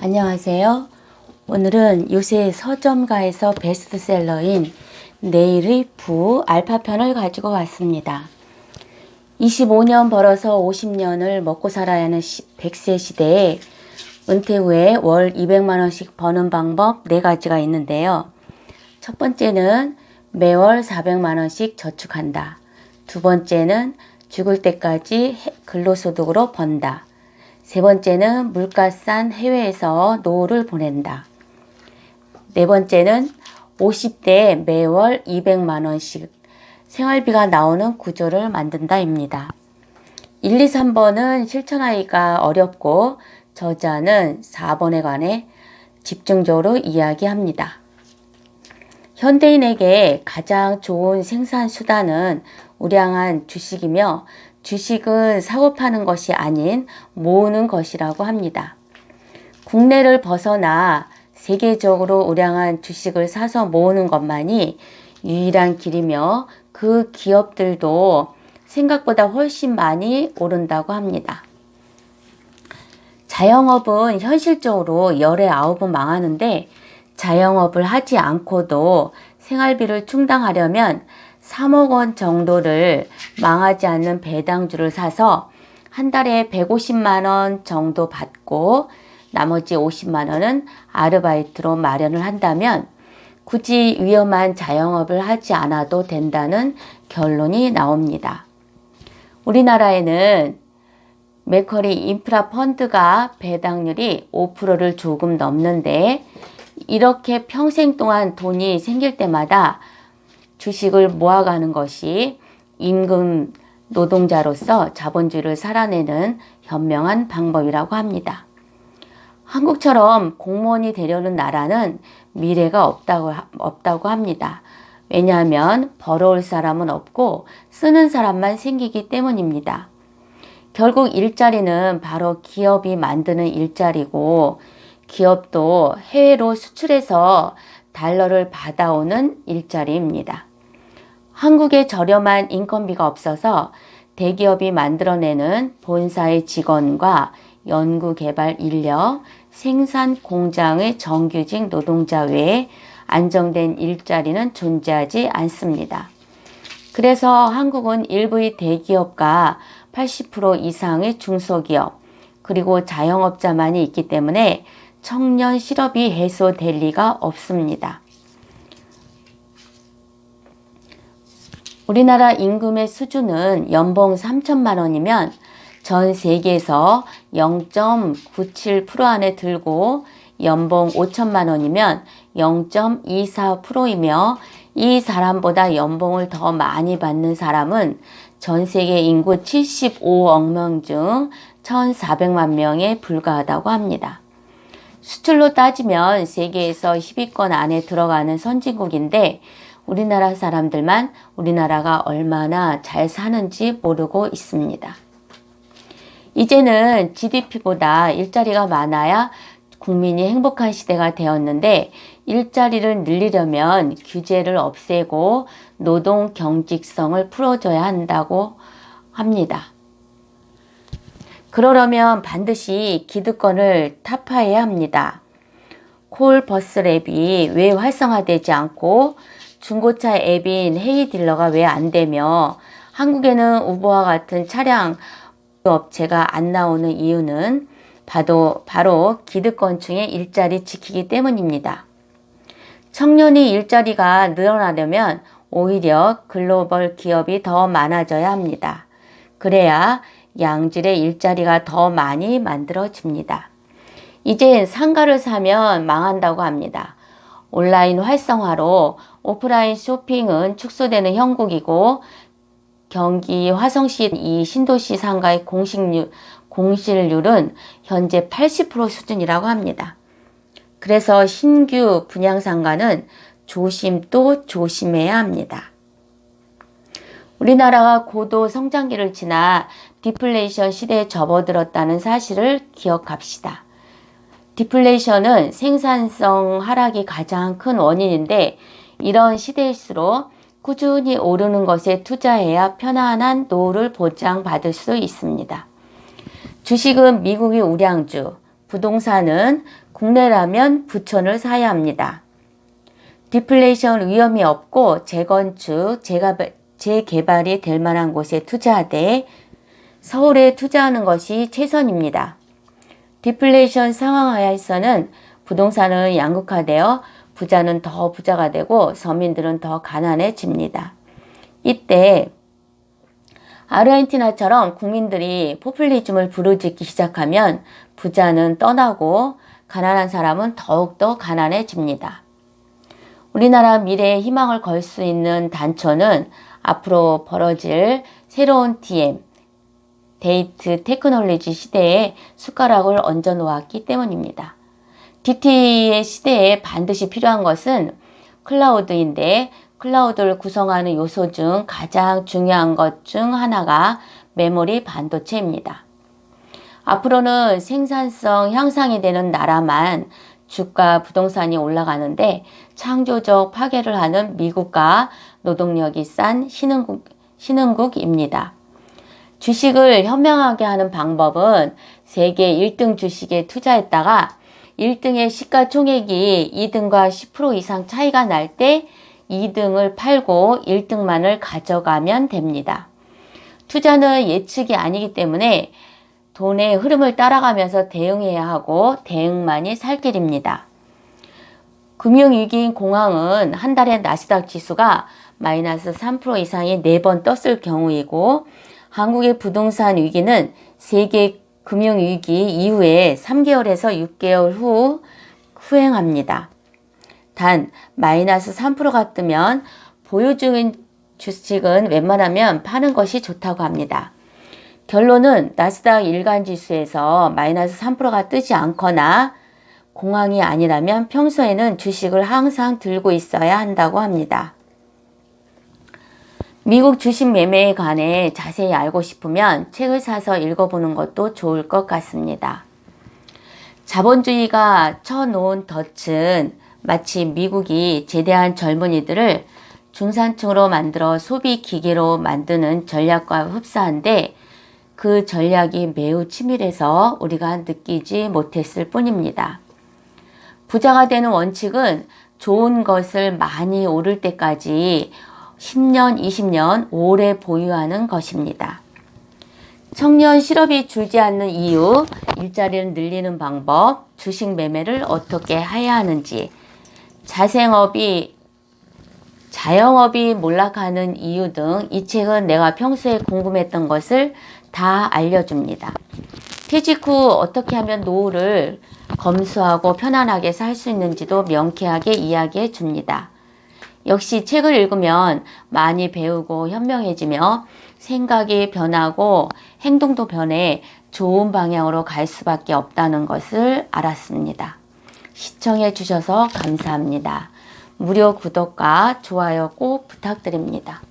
안녕하세요. 오늘은 요새 서점가에서 베스트셀러인 내일의 부 알파편을 가지고 왔습니다. 25년 벌어서 50년을 먹고 살아야 하는 100세 시대에 은퇴 후에 월 200만원씩 버는 방법 4가지가 있는데요. 첫 번째는 매월 400만원씩 저축한다. 두 번째는 죽을 때까지 근로소득으로 번다. 세 번째는 물가 싼 해외에서 노후를 보낸다. 네 번째는 50대에 매월 200만원씩 생활비가 나오는 구조를 만든다입니다. 1, 2, 3번은 실천하기가 어렵고 저자는 4번에 관해 집중적으로 이야기합니다. 현대인에게 가장 좋은 생산 수단은 우량한 주식이며 주식은 사고 파는 것이 아닌 모으는 것이라고 합니다. 국내를 벗어나 세계적으로 우량한 주식을 사서 모으는 것만이 유일한 길이며 그 기업들도 생각보다 훨씬 많이 오른다고 합니다. 자영업은 현실적으로 열에 9은 망하는데 자영업을 하지 않고도 생활비를 충당하려면 3억 원 정도를 망하지 않는 배당주를 사서 한 달에 150만 원 정도 받고 나머지 50만 원은 아르바이트로 마련을 한다면 굳이 위험한 자영업을 하지 않아도 된다는 결론이 나옵니다. 우리나라에는 맥쿼리 인프라 펀드가 배당률이 5%를 조금 넘는데 이렇게 평생 동안 돈이 생길 때마다 주식을 모아가는 것이 임금 노동자로서 자본주의를 살아내는 현명한 방법이라고 합니다. 한국처럼 공무원이 되려는 나라는 미래가 없다고 합니다. 왜냐하면 벌어올 사람은 없고 쓰는 사람만 생기기 때문입니다. 결국 일자리는 바로 기업이 만드는 일자리고 기업도 해외로 수출해서 달러를 받아오는 일자리입니다. 한국에 저렴한 인건비가 없어서 대기업이 만들어내는 본사의 직원과 연구개발 인력, 생산 공장의 정규직 노동자 외에 안정된 일자리는 존재하지 않습니다. 그래서 한국은 일부의 대기업과 80% 이상의 중소기업, 그리고 자영업자만이 있기 때문에 청년 실업이 해소될 리가 없습니다. 우리나라 임금의 수준은 연봉 3천만 원이면 전 세계에서 0.97% 안에 들고 연봉 5천만 원이면 0.24%이며 이 사람보다 연봉을 더 많이 받는 사람은 전 세계 인구 75억 명 중 1,400만 명에 불과하다고 합니다. 수출로 따지면 세계에서 10위권 안에 들어가는 선진국인데 우리나라 사람들만 우리나라가 얼마나 잘 사는지 모르고 있습니다. 이제는 GDP보다 일자리가 많아야 국민이 행복한 시대가 되었는데 일자리를 늘리려면 규제를 없애고 노동 경직성을 풀어줘야 한다고 합니다. 그러려면 반드시 기득권을 타파해야 합니다. 콜버스 랩이 왜 활성화되지 않고 중고차 앱인 헤이딜러가 왜 안 되며 한국에는 우버와 같은 차량 업체가 안 나오는 이유는 바로 기득권층의 일자리 지키기 때문입니다. 청년이 일자리가 늘어나려면 오히려 글로벌 기업이 더 많아져야 합니다. 그래야 양질의 일자리가 더 많이 만들어집니다. 이젠 상가를 사면 망한다고 합니다. 온라인 활성화로 오프라인 쇼핑은 축소되는 형국이고 경기 화성시 이 신도시 상가의 공실률은 현재 80% 수준이라고 합니다. 그래서 신규 분양상가는 조심 또 조심해야 합니다. 우리나라가 고도 성장기를 지나 디플레이션 시대에 접어들었다는 사실을 기억합시다. 디플레이션은 생산성 하락이 가장 큰 원인인데 이런 시대일수록 꾸준히 오르는 것에 투자해야 편안한 노후를 보장받을 수 있습니다. 주식은 미국의 우량주, 부동산은 국내라면 부천을 사야 합니다. 디플레이션 위험이 없고 재건축, 재개발이 될 만한 곳에 투자하되 서울에 투자하는 것이 최선입니다. 디플레이션 상황 하에서는 부동산은 양극화되어 부자는 더 부자가 되고 서민들은 더 가난해집니다. 이때 아르헨티나처럼 국민들이 포퓰리즘을 부르짖기 시작하면 부자는 떠나고 가난한 사람은 더욱더 가난해집니다. 우리나라 미래에 희망을 걸 수 있는 단초는 앞으로 벌어질 새로운 데이트 테크놀로지 시대에 숟가락을 얹어 놓았기 때문입니다. DT의 시대에 반드시 필요한 것은 클라우드인데 클라우드를 구성하는 요소 중 가장 중요한 것 중 하나가 메모리 반도체입니다. 앞으로는 생산성 향상이 되는 나라만 주가 부동산이 올라가는데 창조적 파괴를 하는 미국과 노동력이 싼 신흥국입니다. 주식을 현명하게 하는 방법은 세계 1등 주식에 투자했다가 1등의 시가총액이 2등과 10% 이상 차이가 날 때 2등을 팔고 1등만을 가져가면 됩니다. 투자는 예측이 아니기 때문에 돈의 흐름을 따라가면서 대응해야 하고 대응만이 살 길입니다. 금융위기인 공황은 한 달에 나스닥 지수가 마이너스 3% 이상이 4번 떴을 경우이고 한국의 부동산 위기는 세계 금융위기 이후에 3개월에서 6개월 후 후행합니다. 단 마이너스 3%가 뜨면 보유 중인 주식은 웬만하면 파는 것이 좋다고 합니다. 결론은 나스닥 일간지수에서 마이너스 3%가 뜨지 않거나 공황이 아니라면 평소에는 주식을 항상 들고 있어야 한다고 합니다. 미국 주식 매매에 관해 자세히 알고 싶으면 책을 사서 읽어보는 것도 좋을 것 같습니다. 자본주의가 쳐놓은 덫은 마치 미국이 제대한 젊은이들을 중산층으로 만들어 소비 기계로 만드는 전략과 흡사한데 그 전략이 매우 치밀해서 우리가 느끼지 못했을 뿐입니다. 부자가 되는 원칙은 좋은 것을 많이 오를 때까지 10년, 20년 오래 보유하는 것입니다. 청년 실업이 줄지 않는 이유, 일자리를 늘리는 방법, 주식 매매를 어떻게 해야 하는지, 자영업이 몰락하는 이유 등 이 책은 내가 평소에 궁금했던 것을 다 알려줍니다. 퇴직 후 어떻게 하면 노후를 검소하고 편안하게 살 수 있는지도 명쾌하게 이야기해 줍니다. 역시 책을 읽으면 많이 배우고 현명해지며 생각이 변하고 행동도 변해 좋은 방향으로 갈 수밖에 없다는 것을 알았습니다. 시청해 주셔서 감사합니다. 무료 구독과 좋아요 꼭 부탁드립니다.